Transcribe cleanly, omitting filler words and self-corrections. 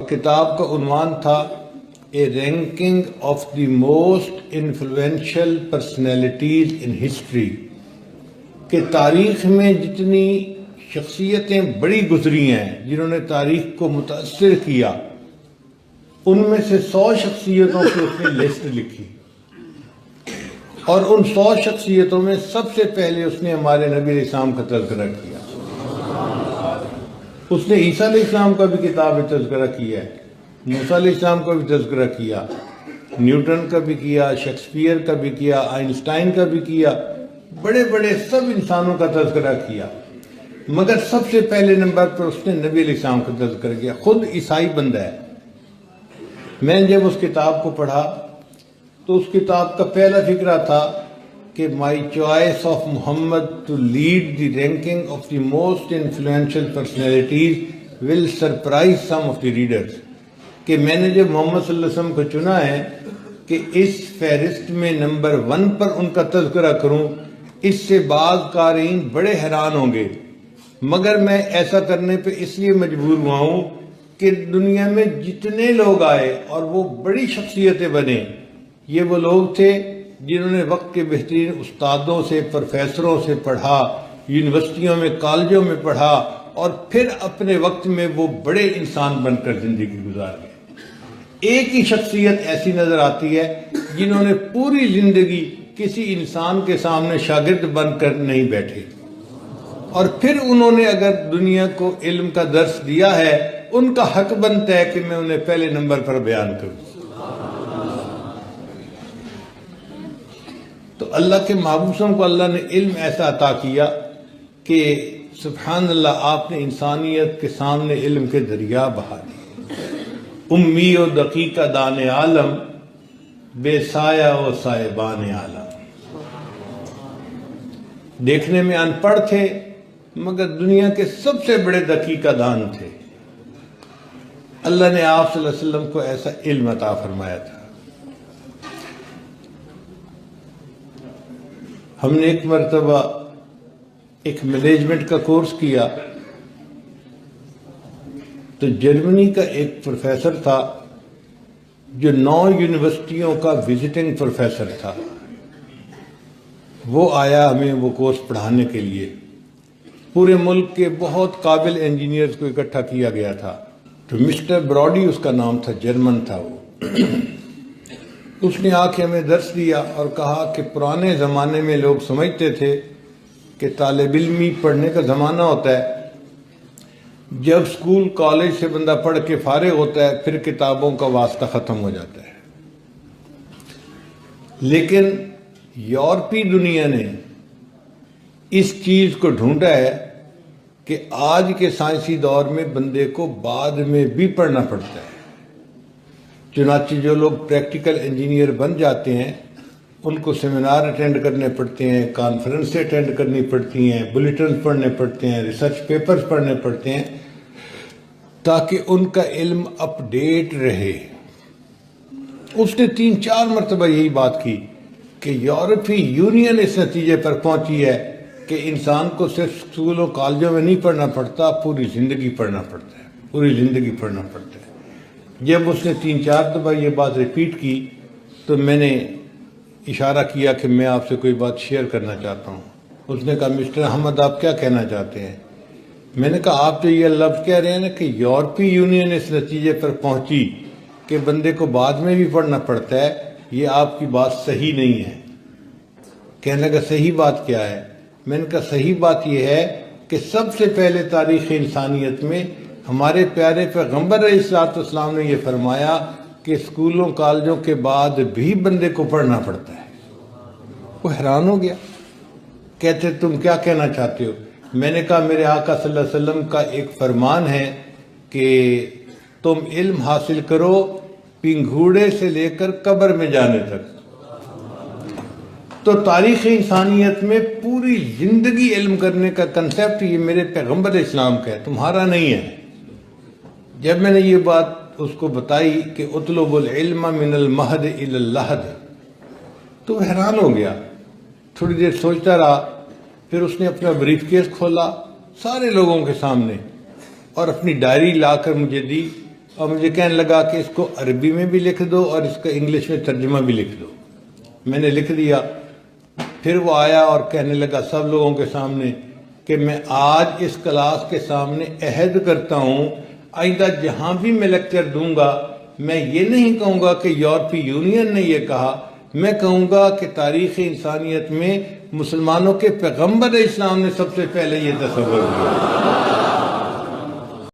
کتاب کا عنوان تھا a ranking of the most influential personalities in history, کہ تاریخ میں جتنی شخصیتیں بڑی گزری ہیں جنہوں نے تاریخ کو متاثر کیا، ان میں سے 100 شخصیتوں کی اس نے لسٹ لکھی، اور ان 100 شخصیتوں میں سب سے پہلے اس نے ہمارے نبی علیہ السلام کا تذکرہ کیا۔ اس نے عیسیٰ علیہ السلام کا بھی کتاب میں تذکرہ کیا ہے، موسیٰ علیہ السلام کا بھی تذکرہ کیا، نیوٹن کا بھی کیا، شیکسپیئر کا بھی کیا، آئنسٹائن کا بھی کیا، بڑے بڑے سب انسانوں کا تذکرہ کیا، مگر سب سے پہلے نمبر پر اس نے نبی علیہ السلام کا تذکرہ کیا۔ خود عیسائی بندہ ہے۔ میں جب اس کتاب کو پڑھا تو اس کتاب کا پہلا فقرہ تھا کہ my choice of Muhammad to lead the ranking of the most influential personalities will surprise some of the readers, کہ میں نے جب محمد صلی اللہ علیہ وسلم کو چنا ہے کہ اس فہرست میں نمبر 1 پر ان کا تذکرہ کروں، اس سے بعض قارئین بڑے حیران ہوں گے، مگر میں ایسا کرنے پہ اس لیے مجبور ہوا ہوں کہ دنیا میں جتنے لوگ آئے اور وہ بڑی شخصیتیں بنے، یہ وہ لوگ تھے جنہوں نے وقت کے بہترین استادوں سے، پروفیسروں سے پڑھا، یونیورسٹیوں میں، کالجوں میں پڑھا، اور پھر اپنے وقت میں وہ بڑے انسان بن کر زندگی گزار گئے۔ ایک ہی شخصیت ایسی نظر آتی ہے جنہوں نے پوری زندگی کسی انسان کے سامنے شاگرد بن کر نہیں بیٹھے، اور پھر انہوں نے اگر دنیا کو علم کا درس دیا ہے، ان کا حق بنتا ہے کہ میں انہیں پہلے نمبر پر بیان کروں۔ تو اللہ کے محبوبوں کو اللہ نے علم ایسا عطا کیا کہ سبحان اللہ، آپ نے انسانیت کے سامنے علم کے دریا بہا دیے۔ امی و دقیقہ دان عالم، بے سایہ و صاحبان عالم۔ دیکھنے میں ان پڑھ تھے مگر دنیا کے سب سے بڑے دقیقہ دان تھے۔ اللہ نے آپ صلی اللہ علیہ وسلم کو ایسا علم عطا فرمایا تھا۔ ہم نے ایک مرتبہ ایک مینجمنٹ کا کورس کیا تو جرمنی کا ایک پروفیسر تھا جو 9 یونیورسٹیوں کا وزٹنگ پروفیسر تھا، وہ آیا ہمیں وہ کورس پڑھانے کے لیے۔ پورے ملک کے بہت قابل انجینئرز کو اکٹھا کیا گیا تھا، تو مسٹر براڈی اس کا نام تھا، جرمن تھا وہ۔ اس نے آ کے ہمیں درس دیا اور کہا کہ پرانے زمانے میں لوگ سمجھتے تھے کہ طالب علمی پڑھنے کا زمانہ ہوتا ہے، جب سکول کالج سے بندہ پڑھ کے فارغ ہوتا ہے پھر کتابوں کا واسطہ ختم ہو جاتا ہے۔ لیکن یورپی دنیا نے اس چیز کو ڈھونڈا ہے کہ آج کے سائنسی دور میں بندے کو بعد میں بھی پڑھنا پڑتا ہے۔ چنانچہ جو لوگ پریکٹیکل انجینئر بن جاتے ہیں ان کو سیمینار اٹینڈ کرنے پڑتے ہیں، کانفرنسیں اٹینڈ کرنی پڑتی ہیں، بلیٹنز پڑھنے پڑتے ہیں، ریسرچ پیپرز پڑھنے پڑتے ہیں تاکہ ان کا علم اپ ڈیٹ رہے۔ اس نے 3-4 مرتبہ یہی بات کی کہ یورپی یونین اس نتیجے پر پہنچی ہے کہ انسان کو صرف اسکولوں کالجوں میں نہیں پڑھنا پڑتا، پوری زندگی پڑھنا پڑتا ہے، پوری زندگی پڑھنا پڑتا ہے۔ جب اس نے 3-4 دفعہ یہ بات ریپیٹ کی تو میں نے اشارہ کیا کہ میں آپ سے کوئی بات شیئر کرنا چاہتا ہوں۔ اس نے کہا مسٹر احمد آپ کیا کہنا چاہتے ہیں؟ میں نے کہا آپ جو یہ لفظ کہہ رہے ہیں نا کہ یورپی یونین اس نتیجے پر پہنچی کہ بندے کو بعد میں بھی پڑھنا پڑتا ہے، یہ آپ کی بات صحیح نہیں ہے۔ کہنے لگا صحیح بات کیا ہے؟ میں نے کہا صحیح بات یہ ہے کہ سب سے پہلے تاریخ انسانیت میں ہمارے پیارے پیغمبر علیہ الصلوۃ والسلام نے یہ فرمایا کہ اسکولوں کالجوں کے بعد بھی بندے کو پڑھنا پڑتا ہے۔ وہ حیران ہو گیا، کہتے تم کیا کہنا چاہتے ہو؟ میں نے کہا میرے آقا صلی اللہ علیہ وسلم کا ایک فرمان ہے کہ تم علم حاصل کرو پنگھوڑے سے لے کر قبر میں جانے تک۔ تو تاریخ انسانیت میں پوری زندگی علم کرنے کا کنسیپٹ یہ میرے پیغمبر اسلام کا ہے، تمہارا نہیں ہے۔ جب میں نے یہ بات اس کو بتائی کہ اطلب العلم من المہد الی اللحد، تو وہ حیران ہو گیا، تھوڑی دیر سوچتا رہا، پھر اس نے اپنا بریف کیس کھولا سارے لوگوں کے سامنے اور اپنی ڈائری لا کر مجھے دی اور مجھے کہنے لگا کہ اس کو عربی میں بھی لکھ دو اور اس کا انگلش میں ترجمہ بھی لکھ دو. میں نے لکھ دیا. پھر وہ آیا اور کہنے لگا سب لوگوں کے سامنے کہ میں آج اس کلاس کے سامنے عہد کرتا ہوں آئندہ جہاں بھی میں لیکچر دوں گا میں یہ نہیں کہوں گا کہ یورپی یونین نے یہ کہا، میں کہوں گا کہ تاریخ انسانیت میں مسلمانوں کے پیغمبر اسلام نے سب سے پہلے یہ تصور کیا.